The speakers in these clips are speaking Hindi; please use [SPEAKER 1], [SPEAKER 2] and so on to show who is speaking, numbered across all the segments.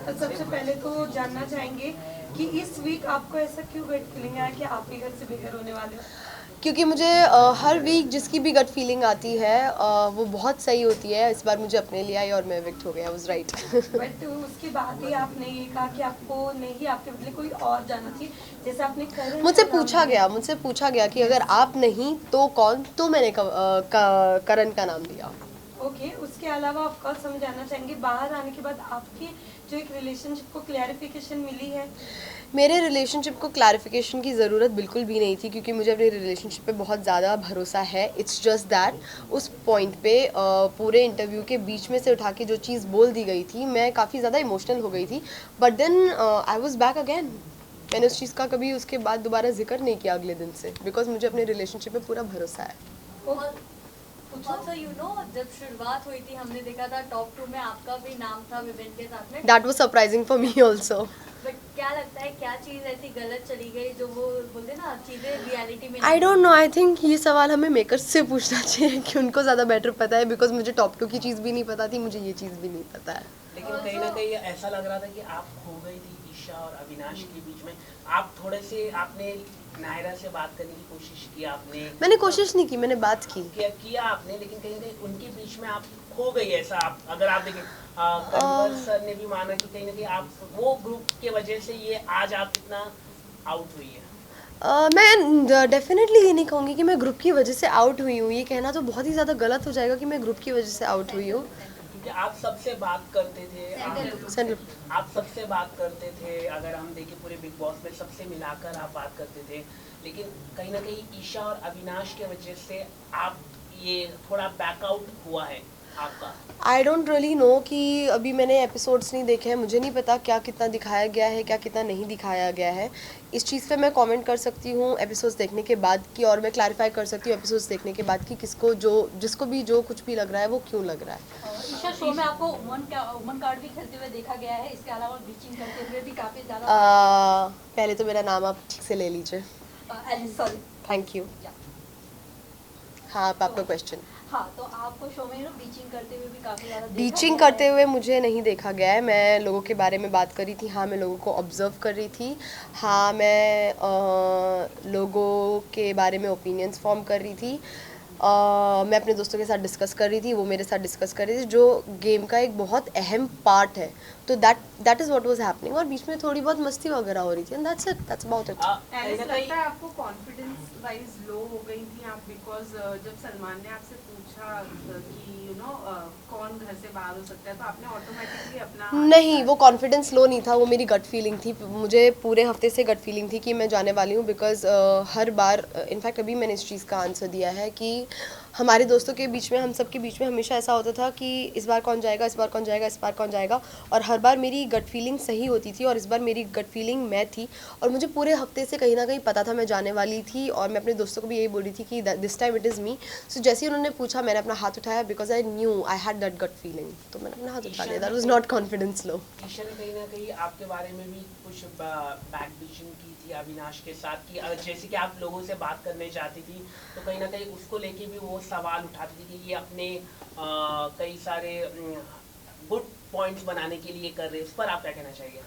[SPEAKER 1] सबसे पहले तो जानना चाहेंगे कि इस वीक आपको ऐसा क्यों गट फीलिंग आया कि आप ही घर से बेघर होने वाले हो?
[SPEAKER 2] क्योंकि मुझे हर वीक जिसकी भी गट फीलिंग आती है वो बहुत सही होती है। इस बार मुझे अपने लिए आई और मैं एविक्ट हो गया। Was right.
[SPEAKER 1] बट उसके बाद ही आपने ये कहा कि आपको नहीं, आपके बदले कोई और जाना चाहिए, जैसे आपने करण
[SPEAKER 2] मुझसे
[SPEAKER 1] का नाम लिया।
[SPEAKER 2] मुझसे पूछा गया कि अगर आप नहीं तो कौन, तो मैंने करण का नाम दिया।
[SPEAKER 1] ओके, उसके अलावा ऑफ कोर्स हम जानना चाहेंगे बाहर आने के बाद आपकी जो एक रिलेशनशिप को क्लैरिफिकेशन मिली है।
[SPEAKER 2] मेरे रिलेशनशिप को क्लैरिफिकेशन की ज़रूरत बिल्कुल भी नहीं थी, क्योंकि मुझे अपने रिलेशनशिप पे बहुत ज़्यादा भरोसा है। इट्स जस्ट दैट उस पॉइंट पे पूरे इंटरव्यू के बीच में से उठा के जो चीज़ बोल दी गई थी, मैं काफ़ी ज़्यादा इमोशनल हो गई थी। But then I was back again. मैंने उस चीज़ का कभी उसके बाद दोबारा जिक्र नहीं किया अगले दिन से, बिकॉज मुझे अपने रिलेशनशिप पे पूरा भरोसा है।
[SPEAKER 3] Also, you know, जब शुरुआत हुई थी हमने देखा था टॉप 2 में आपका भी नाम था विवेन के साथ में।
[SPEAKER 2] That was surprising for me also.
[SPEAKER 3] But क्या लगता है क्या चीज़ ऐसी गलत चली गई जो वो बोलते ना चीज़ें रियलिटी में
[SPEAKER 2] I don't know, I think ये सवाल हमें मेकर्स से पूछना चाहिए कि उनको ज़्यादा बेटर पता है, बिकॉज मुझे टॉप 2 की चीज़ भी नहीं पता थी, मुझे ये चीज़ भी नहीं पता है।
[SPEAKER 4] लेकिन कहीं ना कहीं ऐसा लग रहा था कि आप खो गई थी ईशा और अविनाश के बीच में। आप थोड़े से आपने नायरा से बात करने की कोशिश की, आपने
[SPEAKER 2] मैंने कोशिश नहीं की, मैंने बात की।
[SPEAKER 4] किया आपने, लेकिन कहीं ना कहीं उनके बीच में आप खो गई। ऐसा आप अगर आप देखें कन्वर सर ने भी माना कि कहीं ना कहीं आप वो ग्रुप के वजह से ये आज आप इतना आउट हुई है।
[SPEAKER 2] मैं डेफिनेटली ये नहीं कहूँगी कि मैं ग्रुप की वजह से आउट हुई हूँ। ये कहना तो बहुत ही ज़्यादा गलत हो जाएगा कि मैं ग्रुप की वजह से आउट हुई हूँ।
[SPEAKER 4] क्योंकि आप सबसे बात करते थे, आप सबसे बात करते थे। अगर हम देखें पूरे बिग बॉस में सबसे मिलाकर आप बात करते थे, लेकिन कहीं ना कहीं ईशा और अविनाश के वजह से आप ये थोड़ा बैकआउट हुआ है आपका।
[SPEAKER 2] आई डोंट रियली नो कि अभी मैंने एपिसोड्स नहीं देखे हैं, मुझे नहीं पता क्या कितना दिखाया गया है, क्या कितना नहीं दिखाया गया है। इस चीज़ पे मैं कमेंट कर सकती हूँ एपिसोड्स देखने के बाद की, और मैं क्लैरिफाई कर सकती हूँ एपिसोड्स देखने के बाद कि किसको जिसको भी जो कुछ भी लग रहा है वो क्यों लग रहा है।
[SPEAKER 3] ईशा शो में आपको वुमन कार्ड भी खेलते हुए देखा गया है, इसके अलावा बीचिंग करते हुए भी काफ़ी ज़्यादा।
[SPEAKER 2] पहले तो मेरा नाम आप ठीक से ले लीजिए।
[SPEAKER 3] सॉरी।
[SPEAKER 2] Thank you. हाँ, आप आपका क्वेश्चन।
[SPEAKER 3] हाँ, तो आपको शो में बीचिंग करते हुए भी काफ़ी ज़्यादा
[SPEAKER 2] बीचिंग करते हुए मुझे नहीं देखा गया है। मैं लोगों के बारे में बात कर रही थी। हाँ, मैं लोगों को ऑब्ज़र्व कर रही थी। हाँ, मैं लोगों के बारे में ओपिनियंस फॉर्म कर रही थी। मैं अपने दोस्तों के साथ डिस्कस कर रही थी, वो मेरे साथ डिस्कस कर रही थी, जो गेम का एक बहुत अहम पार्ट है। तो that is what was happening, और बीच में थोड़ी बहुत मस्ती वगैरह हो रही थी, and that's it, that's about it.
[SPEAKER 5] ऐसा लगता है आपको कॉन्फिडेंस वाइज लो हो गई थी आप, बिकॉज जब सलमान ने आपसे पूछा कि कौन घर से बाहर हो सकता है, तो आपने ऑटोमेटिकली अपना
[SPEAKER 2] नहीं, वो कॉन्फिडेंस लो नहीं था, वो मेरी गट फीलिंग थी। मुझे पूरे हफ्ते से गट फीलिंग थी कि मैं जाने वाली हूँ, बिकॉज हर बार इनफैक्ट अभी मैंने इस चीज़ का आंसर दिया है कि हमारे दोस्तों के बीच में, हम सब के बीच में हमेशा ऐसा होता था कि इस बार कौन जाएगा, इस बार कौन जाएगा, इस बार कौन जाएगा, और हर बार मेरी गट फीलिंग सही होती थी, और इस बार मेरी गट फीलिंग मैं थी, और मुझे पूरे हफ्ते से कहीं ना कहीं पता था मैं जाने वाली थी, और मैं अपने दोस्तों को भी यही बोल रही थी कि this time it is me. So जैसे ही उन्होंने पूछा, मैंने अपना हाथ उठाया, because I knew I had that gut feeling, तो मैंने अपना हाथ उठा लिया। That was not confidence low.
[SPEAKER 4] Isha ने कहीं ना कहीं आपके बारे में भी कुछ बैक बिचिंग की थी अविनाश के साथ, कि जैसे कि आप लोगों से बात करने जाती थी तो कहीं ना कहीं उसको लेके भी वो सवाल उठाती थी कि ये अपने कई सारे गुड पॉइंट्स बनाने के लिए कर रहे हैं। उस पर आप क्या कहना चाहिए?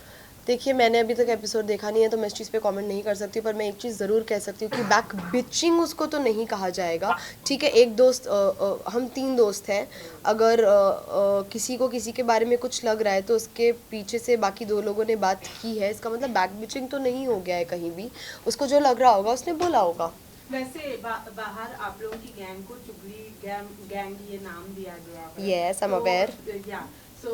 [SPEAKER 2] देखिए, मैंने अभी तक एपिसोड देखा नहीं है, तो मैं इस चीज़ पे कमेंट नहीं कर सकती, पर मैं एक चीज़ ज़रूर कह सकती हूँ कि बैक बिचिंग उसको तो नहीं कहा जाएगा। ठीक है, एक दोस्त, हम 3 दोस्त हैं, अगर किसी को किसी के बारे में कुछ लग रहा है तो उसके पीछे से बाकी 2 लोगों ने बात की है, इसका मतलब बैक बिचिंग तो नहीं हो गया है कहीं भी। उसको जो लग रहा होगा उसने बोला होगा।
[SPEAKER 5] वैसे बाहर आप लोगों की गैंग को चुगली गैंग ये नाम दिया गया है।
[SPEAKER 2] Yes, I'm aware.
[SPEAKER 5] या सो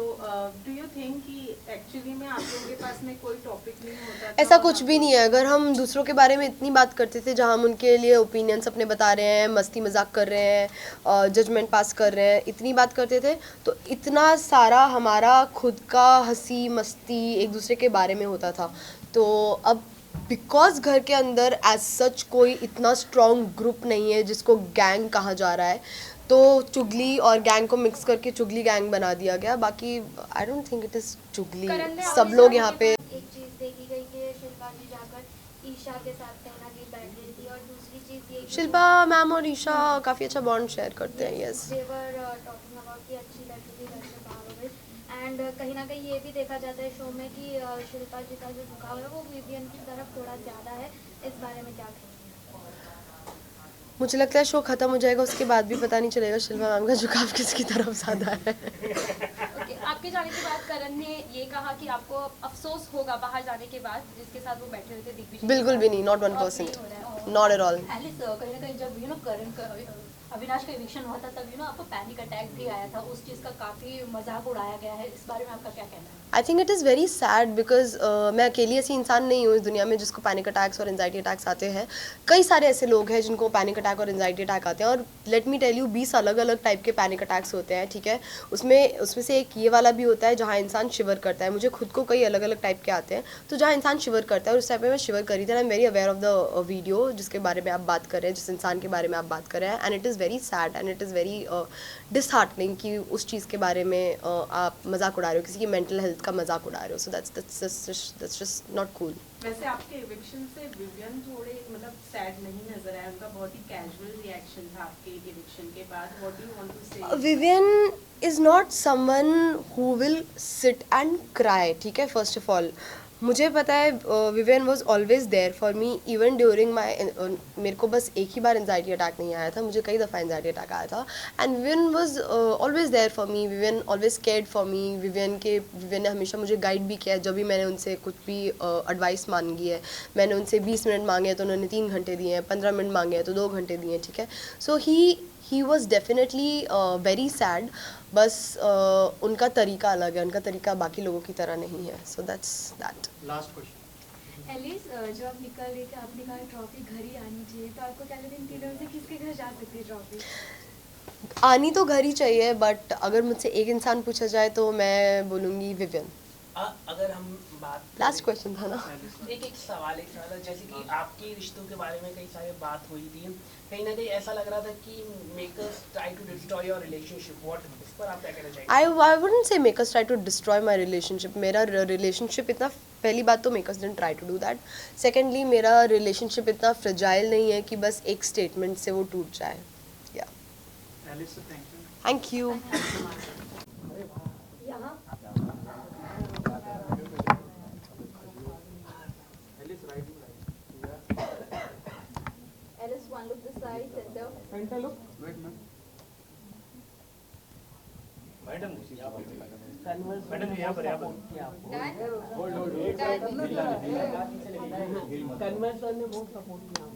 [SPEAKER 5] डू यू थिंक कि एक्चुअली में आप लोगों के पास में कोई टॉपिक नहीं होता था?
[SPEAKER 2] ऐसा कुछ भी नहीं है। अगर हम दूसरों के बारे में इतनी बात करते थे, जहाँ हम उनके लिए ओपिनियंस अपने बता रहे हैं, मस्ती मजाक कर रहे हैं, जजमेंट पास कर रहे हैं, इतनी बात करते थे, तो इतना सारा हमारा खुद का हंसी मस्ती एक दूसरे के बारे में होता था। तो अब बिकॉज घर के अंदर एज सच कोई इतना स्ट्रॉन्ग ग्रुप नहीं है जिसको गैंग कहा जा रहा है, तो चुगली और गैंग को मिक्स करके चुगली गैंग बना दिया गया। बाकी I don't think it is चुगली। सब लोग यहाँ पे
[SPEAKER 6] एक चीज देखी गई कि शिल्पा जी जाकर ईशा के साथ कहीं ना कहीं बैठ गई थी, और दूसरी चीज ये
[SPEAKER 2] शिल्पा मैम और ईशा काफ़ी अच्छा बॉन्ड शेयर करते हैं। यस,
[SPEAKER 6] देवर टॉकिंग अबाउट कि अच्छी लड़की थी घर से बाहर हो गई, एंड कहीं ना कहीं ये भी देखा जाता है शो में कि शिल्पा जी का जो झुकाव है वो विवियन की तरफ थोड़ा ज़्यादा है, इस बारे में क्या कहेंगे?
[SPEAKER 2] मुझे लगता है शो ख़त्म हो जाएगा उसके बाद भी पता नहीं चलेगा शिल्पा मैम का झुकाव किसकी तरफ ज़्यादा है।
[SPEAKER 7] ओके, आपके जाने के बाद करण ने ये कहा कि आपको अफसोस होगा बाहर जाने के बाद, जिसके साथ वो बैठे हुए थे दिग्विजय।
[SPEAKER 2] बिल्कुल भी नहीं, not 1%, not at all.
[SPEAKER 8] Alice कहीं ना कहीं जब करण का अविनाश का इविक्शन हुआ था तब आपको पैनिक अटैक भी आया था, उस चीज़ का काफ़ी मजाक उड़ाया गया है, इस बारे में आपका क्या कहना है?
[SPEAKER 2] I think it is very sad because मैं अकेली ऐसी इंसान नहीं हूँ इस दुनिया में जिसको पैनिक अटैक्स और एंजाइटी अटैक्स आते हैं। कई सारे ऐसे लोग हैं जिनको पैनिक अटैक और एंजाइटी अटैक आते हैं, और लेट मी टेल यू 20 अलग अलग टाइप के पैनिक अटैक्स होते हैं, ठीक है। उसमें से एक ये वाला भी होता है जहाँ इंसान शिवर करता है। मुझे खुद को कई अलग अलग टाइप के आते हैं, तो जहाँ इंसान शिवर करता है और उस टाइप में मैं शिवर करी थी। I am very aware of the video जिसके बारे में आप बात कर रहे हैं, जिस इंसान के बारे में आप बात कर रहे हैं, and it is very sad and it is very disheartening कि उस चीज़ के बारे में आप मजाक उड़ा रहे हो, किसी की मेंटल हेल्थ का मजाक उड़ा रहे हो। सो that's just not cool.
[SPEAKER 5] वैसे आपके इविक्शन से विवियन थोड़े सैड नहीं नजर आए, उनका बहुत ही कैजुअल रिएक्शन था आपके इविक्शन के बाद। What do you want to say?
[SPEAKER 2] Vivian is not someone who will sit and cry, ठीक है। फर्स्ट ऑफ ऑल मुझे पता है Vivian was always there for me even during my मेरे को बस एक ही बार एंजाइटी अटैक नहीं आया था, मुझे कई दफ़ा एंजाइटी अटैक आया था, and Vivian was always there for me. Vivian always cared for me. Vivian ने हमेशा मुझे गाइड भी किया है जब भी मैंने उनसे कुछ भी एडवाइस मांगी है। मैंने उनसे 20 मिनट मांगे हैं तो उन्होंने 3 घंटे दिए हैं, 15 मिनट मांगे हैं तो 2 घंटे दिए हैं, ठीक है। So he was definitely very sad, बस उनका तरीका अलग है, उनका तरीका बाकी लोगों की तरह नहीं है। So that's that.
[SPEAKER 9] Last question.
[SPEAKER 3] Alice, जब आप निकल रही थी आपने कहा ट्रॉफी घर ही आनी चाहिए, तो आपको क्या लगता है इन तीनों में से किसके घर जा सकती है ट्रॉफी?
[SPEAKER 2] आनी तो घर ही चाहिए, बट अगर मुझसे एक इंसान पूछा जाए तो मैं बोलूँगी विवियन।
[SPEAKER 4] अगर हम बात
[SPEAKER 2] लास्ट क्वेश्चन था ना।
[SPEAKER 4] एक सवाल जैसे कि आपके रिश्तों के बारे में कई सारी बात हुई थी, कहीं ना कहीं ऐसा लग रहा था कि makers try to destroy your relationship, what इस पर आप क्या कहना चाहेंगे?
[SPEAKER 2] I wouldn't say makers try to destroy my relationship. मेरा रिलेशनशिप इतना, पहली बात तो makers didn't try to do that. Secondly मेरा रिलेशनशिप इतना फ्रेजाइल नहीं है कि बस एक स्टेटमेंट से वो टूट जाए। या
[SPEAKER 9] Alice, thank you.
[SPEAKER 2] Thank you.
[SPEAKER 3] Alice, one look this side, center.
[SPEAKER 4] Center look.
[SPEAKER 9] Wait ma'am.
[SPEAKER 4] Madam यहाँ पर
[SPEAKER 3] Done?
[SPEAKER 4] कन्वर्स ने बहुत सपोर्ट किया।